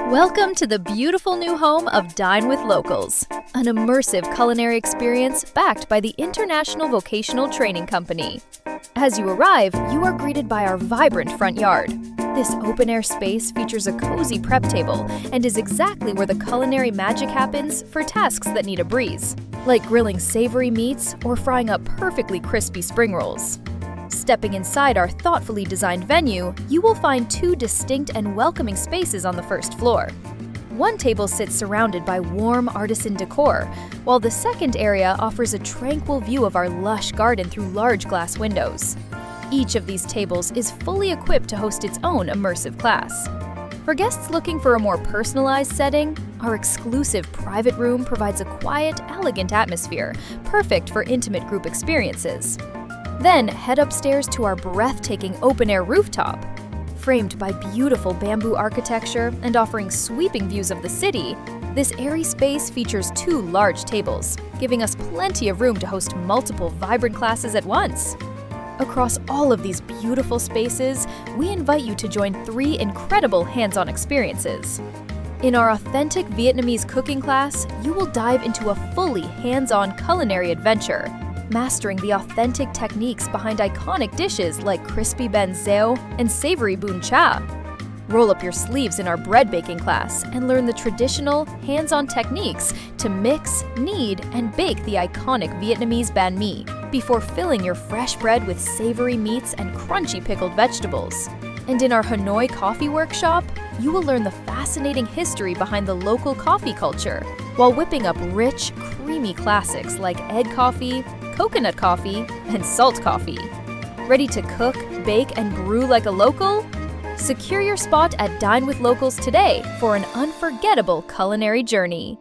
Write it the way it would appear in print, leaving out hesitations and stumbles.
Welcome to the beautiful new home of Dine with Locals, an immersive culinary experience backed by the International Vocational Training Company. As you arrive, you are greeted by our vibrant front yard. This open-air space features a cozy prep table and is exactly where the culinary magic happens for tasks that need a breeze, like grilling savory meats or frying up perfectly crispy spring rolls. Stepping inside our thoughtfully designed venue, you will find two distinct and welcoming spaces on the first floor. One table sits surrounded by warm artisan decor, while the second area offers a tranquil view of our lush garden through large glass windows. Each of these tables is fully equipped to host its own immersive class. For guests looking for a more personalized setting, our exclusive private room provides a quiet, elegant atmosphere, perfect for intimate group experiences. Then head upstairs to our breathtaking open-air rooftop. Framed by beautiful bamboo architecture and offering sweeping views of the city, this airy space features two large tables, giving us plenty of room to host multiple vibrant classes at once. Across all of these beautiful spaces, we invite you to join three incredible hands-on experiences. In our authentic Vietnamese cooking class, you will dive into a fully hands-on culinary adventure, mastering the authentic techniques behind iconic dishes like crispy banh xeo and savory bún cha. Roll up your sleeves in our bread baking class and learn the traditional, hands-on techniques to mix, knead, and bake the iconic Vietnamese banh mi before filling your fresh bread with savory meats and crunchy pickled vegetables. And in our Hanoi coffee workshop, you will learn the fascinating history behind the local coffee culture while whipping up rich, creamy classics like egg coffee, coconut coffee, and salt coffee. Ready to cook, bake, and brew like a local? Secure your spot at Dine with Locals today for an unforgettable culinary journey.